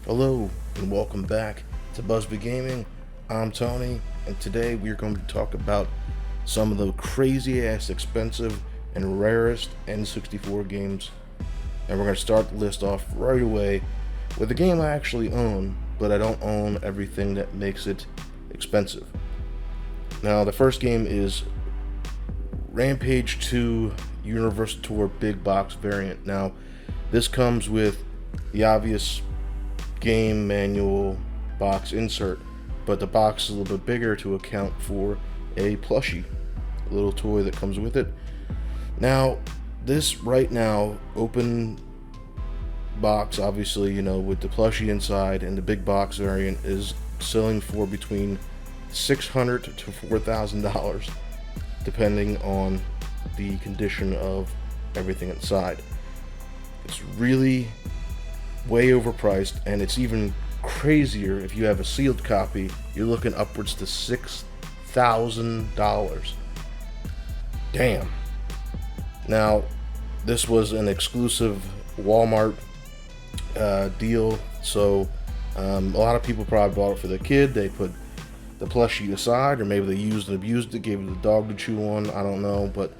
Hello and welcome back to Buzby Gaming. I'm Tony, and today we're going to talk about some of the crazy ass expensive and rarest N64 games. And we're going to start the list off right away with a game I actually own, but I don't own everything that makes it expensive. Now, the first game is Rampage 2 Universal Tour Big Box variant. Now, this comes with the obvious game manual box insert, but the box is a little bit bigger to account for a plushie, a little toy that comes with it. Now, this right now, open box, obviously, with the plushie inside and the big box variant, is selling for between $600 to $4,000, depending on the condition of everything inside. It's really way overpriced, and it's even crazier if you have a sealed copy. You're looking upwards to $6,000. Damn. Now, this was an exclusive Walmart deal, so a lot of people probably bought it for their kid. They put the plushie aside, or maybe they used and abused it, gave it to the dog to chew on. I don't know, but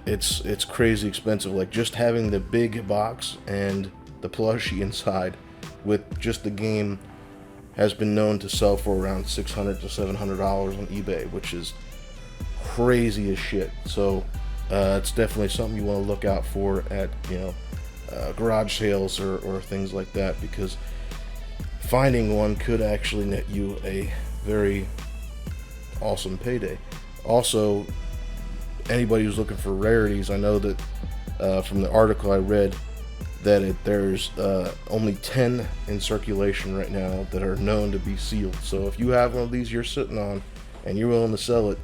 it's crazy expensive. Like, just having the big box and the plushie inside with just the game has been known to sell for around $600 to $700 on eBay, which is crazy as shit. So it's definitely something you want to look out for at garage sales or things like that, because finding one could actually net you a very awesome payday. Also, anybody who's looking for rarities, I know that from the article I read that there's only 10 in circulation right now that are known to be sealed. So if you have one of these you're sitting on and you're willing to sell it,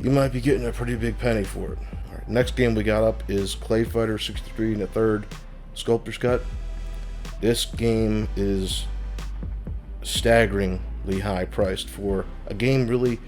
you might be getting a pretty big penny for it. All right, next game we got up is Clay Fighter 63 and a third Sculptor's Cut. This game is staggeringly high priced for a game really,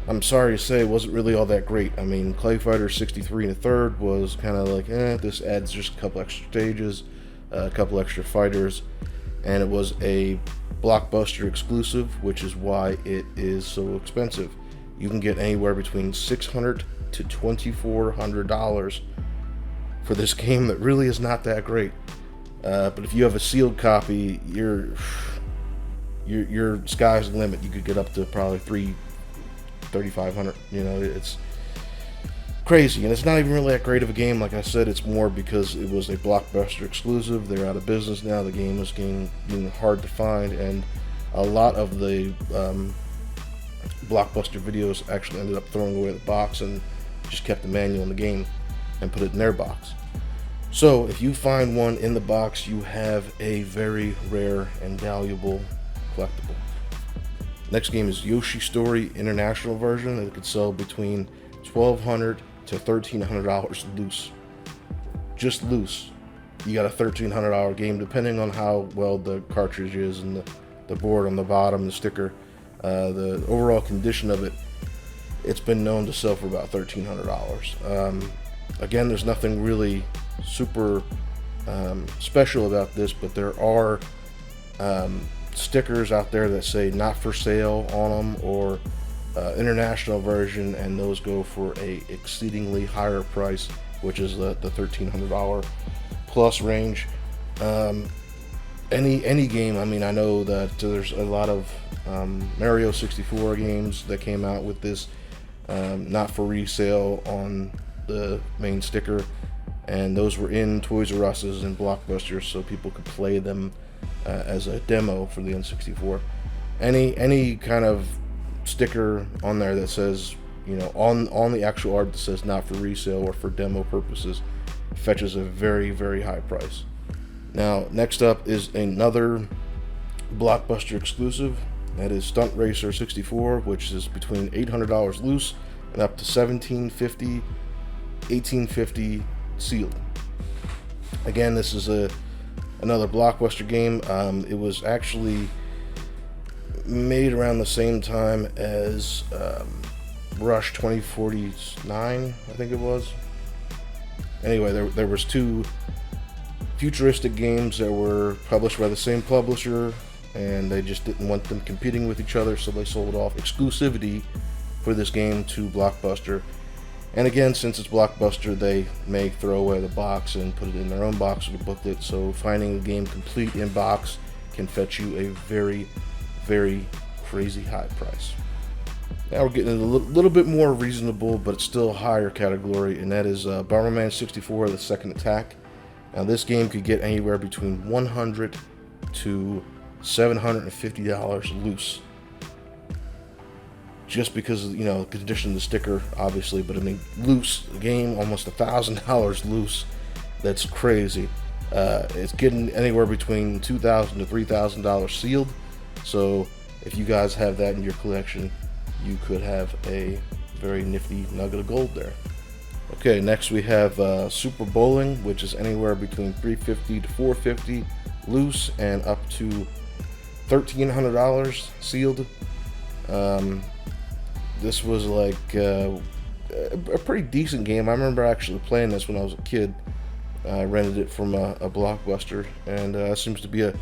I'm sorry to say, it wasn't really all that great. I mean, Clay Fighter 63 and a third was kind of like, this adds just a couple extra stages, a couple extra fighters, and it was a Blockbuster exclusive, which is why it is so expensive. You can get anywhere between $600 to $2,400 for this game that really is not that great. But if you have a sealed copy, your sky's the limit. You could get up to probably $3,500. It's crazy, and it's not even really that great of a game. Like I said, it's more because it was a Blockbuster exclusive. They're out of business now. The game is getting hard to find, and a lot of the Blockbuster videos actually ended up throwing away the box and just kept the manual in the game and put it in their box. So if you find one in the box, you have a very rare and valuable collectible. Next game is Yoshis Story International version. It could sell between $1,200 to $1,300 loose. Just loose. You got a $1,300 game, depending on how well the cartridge is and the board on the bottom, the sticker, the overall condition of it. It's been known to sell for about $1,300. Again, there's nothing really super special about this, but there are stickers out there that say not for sale on them, or international version, and those go for a exceedingly higher price, which is the $1,300 plus range. Any game, I mean, I know that there's a lot of Mario 64 games that came out with this not for resale on the main sticker, and those were in Toys R Us's and Blockbusters, so people could play them as a demo for the N64. Any kind of sticker on there that says, on the actual art that says not for resale or for demo purposes, fetches a very, very high price. Now, next up is another Blockbuster exclusive. That is Stunt Racer 64, which is between $800 loose and up to $1,750, $1,850 sealed. Again, this is another Blockbuster game. It was actually made around the same time as Rush 2049, I think it was. Anyway, there was two futuristic games that were published by the same publisher, and they just didn't want them competing with each other, so they sold off exclusivity for this game to Blockbuster. And again, since it's Blockbuster, they may throw away the box and put it in their own box with a booklet, so finding the game complete in box can fetch you a very, very crazy high price. Now we're getting a little bit more reasonable, but it's still a higher category, and that is Bomberman 64, The Second Attack. Now this game could get anywhere between $100 to $750 loose. Just because of, the condition of the sticker, obviously, but I mean, loose, the game, almost $1,000 loose. That's crazy. It's getting anywhere between $2,000 to $3,000 sealed. So if you guys have that in your collection, you could have a very nifty nugget of gold there. Okay, next we have Super Bowling, which is anywhere between $350 to $450 loose and up to $1,300 sealed. This was like a pretty decent game. I remember actually playing this when I was a kid. I rented it from a Blockbuster, and seems to be a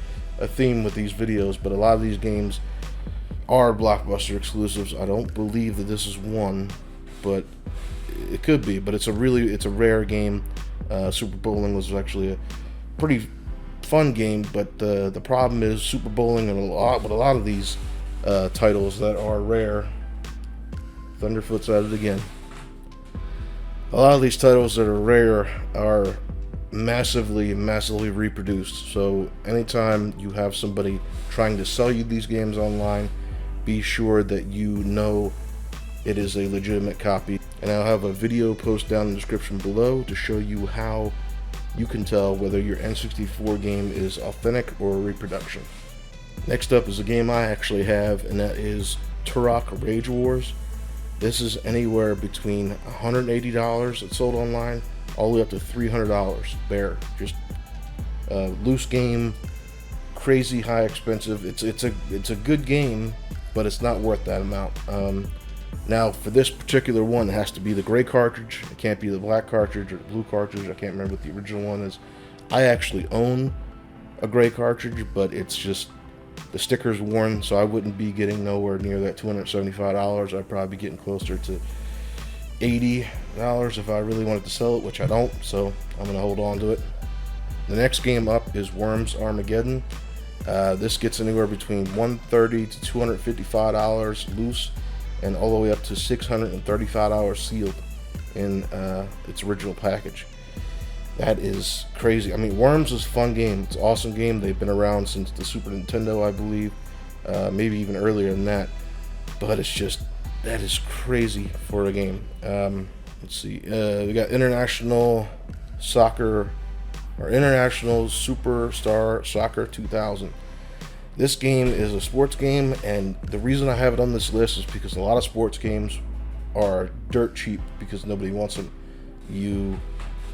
theme with these videos, but a lot of these games are Blockbuster exclusives. I don't believe that this is one, but it could be. But it's a rare game. Super Bowling was actually a pretty fun game, but the problem is Super Bowling and with a lot of these titles that are rare. Thunderfoot's at it again. A lot of these titles that are rare are massively reproduced. So anytime you have somebody trying to sell you these games online, be sure that you know it is a legitimate copy. And I'll have a video post down in the description below to show you how you can tell whether your N64 game is authentic or a reproduction. Next up is a game I actually have, and that is Turok Rage Wars. This is anywhere between $180 it's sold online, all the way up to $300 bare. Just loose game, crazy high expensive. It's a good game, but it's not worth that amount. Now for this particular one, it has to be the gray cartridge. It can't be the black cartridge or the blue cartridge. I can't remember what the original one is. I actually own a gray cartridge, but it's just the sticker's worn, so I wouldn't be getting nowhere near that $275. I'd probably be getting closer to $80 if I really wanted to sell it, which I don't, so I'm going to hold on to it. The next game up is Worms Armageddon. This gets anywhere between $130 to $255 loose, and all the way up to $635 sealed in its original package. That is crazy. I mean, Worms is a fun game. It's an awesome game. They've been around since the Super Nintendo, I believe. Maybe even earlier than that. But it's just, that is crazy for a game. Let's see. We got International Soccer, or International Superstar Soccer 2000. This game is a sports game, and the reason I have it on this list is because a lot of sports games are dirt cheap because nobody wants them. You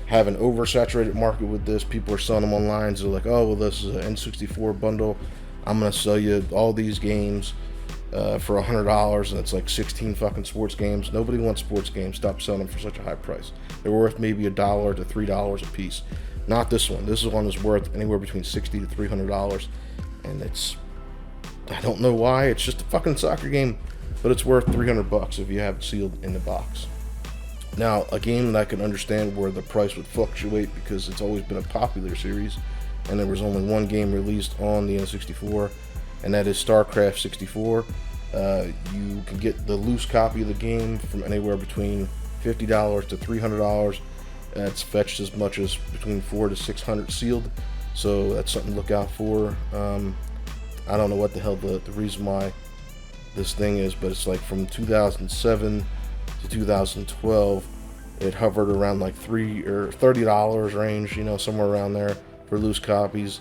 have an oversaturated market with this. People are selling them online, so they're like, oh, well, this is an N64 bundle. I'm gonna sell you all these games for $100, and it's like 16 fucking sports games. Nobody wants sports games. Stop selling them for such a high price. They're worth maybe $1 to $3 a piece. Not this one. This one is worth anywhere between $60 to $300, and I don't know why. It's just a fucking soccer game, but it's worth $300 if you have it sealed in the box. Now, a game that I can understand where the price would fluctuate because it's always been a popular series, and there was only one game released on the N64, and that is Starcraft 64. You can get the loose copy of the game from anywhere between $50 to $300. It's fetched as much as between $400 to $600 sealed, so that's something to look out for. I don't know what the hell the reason why this thing is, but it's like from 2007 to 2012, it hovered around like $30 range, somewhere around there for loose copies.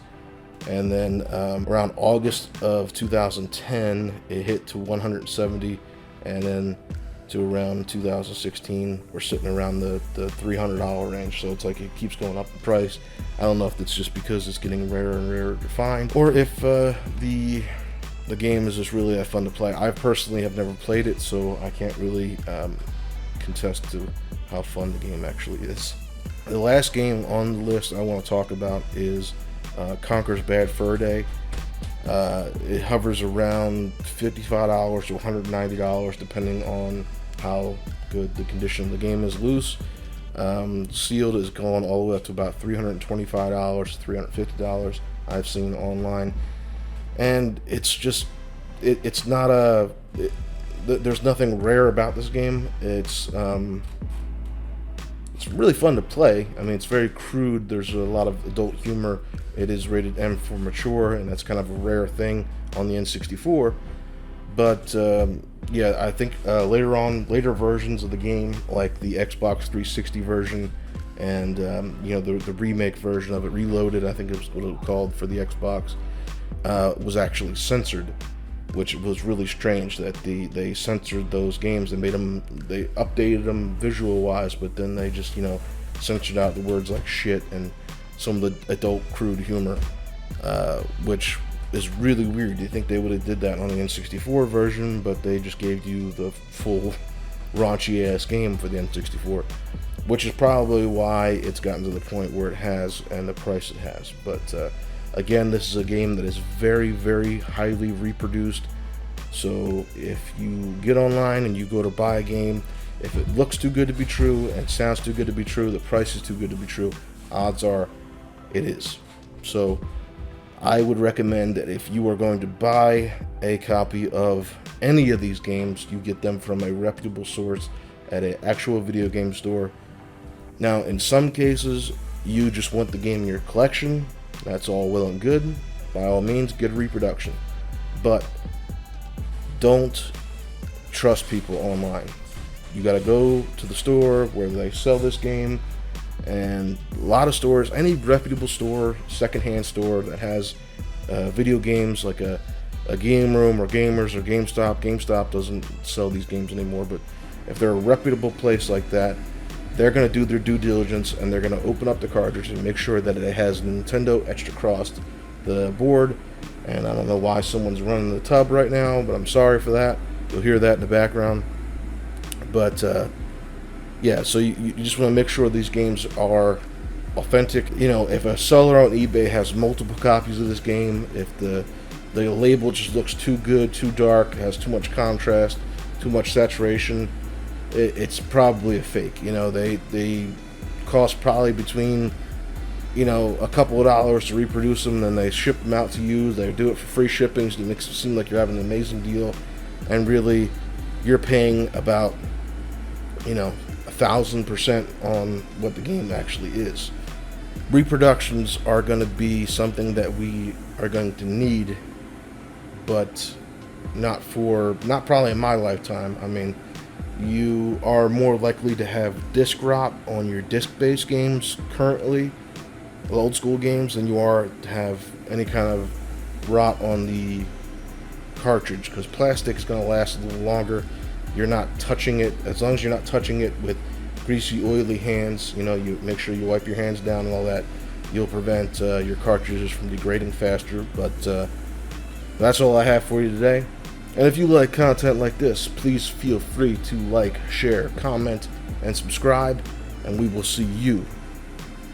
And then around August of 2010, it hit to $170, and then to around 2016, we're sitting around the $300 range. So it's like it keeps going up in price. I don't know if it's just because it's getting rarer and rarer to find, or if the game is just really that fun to play. I personally have never played it, so I can't really contest to how fun the game actually is. The last game on the list I want to talk about is Conkers Bad Fur Day. It hovers around $55 to $190 depending on how good the condition of the game is. Loose, sealed is going all the way up to about $325 to $350 I've seen online. And it's just it's not there's nothing rare about this game. It's really fun to play. I mean, it's very crude. There's a lot of adult humor. It is rated M for mature, and that's kind of a rare thing on the N64. But yeah, I think later versions of the game, like the Xbox 360 version and the remake version of it, Reloaded, I think it was what it was called for the Xbox, was actually censored, which was really strange that they censored those games. They updated them visual wise, but then they just censored out the words like shit and some of the adult crude humor, which is really weird. You think they would have did that on the N64 version, but they just gave you the full raunchy ass game for the N64, which is probably why it's gotten to the point where it has and the price it has. But again, this is a game that is very, very highly reproduced. So if you get online and you go to buy a game, if it looks too good to be true and sounds too good to be true, the price is too good to be true, odds are it is. So I would recommend that if you are going to buy a copy of any of these games, you get them from a reputable source at an actual video game store. Now, in some cases, you just want the game in your collection. That's all well and good. By all means, get a reproduction. But don't trust people online. You gotta go to the store where they sell this game. And a lot of stores, any reputable store, secondhand store that has video games, like a Game Room or Gamers or GameStop doesn't sell these games anymore, but if they're a reputable place like that, they're going to do their due diligence and they're going to open up the cartridge and make sure that it has Nintendo etched across the board. And I don't know why someone's running the tub right now, but I'm sorry for that. You'll hear that in the background. But yeah, so you just want to make sure these games are authentic. If a seller on eBay has multiple copies of this game, if the label just looks too good, too dark, has too much contrast, too much saturation, it's probably a fake. They cost probably between a couple of dollars to reproduce them, then they ship them out to you. They do it for free shipping, so it makes it seem like you're having an amazing deal, and really you're paying about 1,000% on what the game actually is. Reproductions are going to be something that we are going to need, but not probably in my lifetime. I mean, you are more likely to have disc rot on your disc-based games currently, old school games, than you are to have any kind of rot on the cartridge, because plastic is going to last a little longer. You're not touching it, as long as you're not touching it with greasy, oily hands. You make sure you wipe your hands down and all that. You'll prevent your cartridges from degrading faster. But that's all I have for you today. And if you like content like this, please feel free to like, share, comment, and subscribe. And we will see you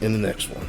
in the next one.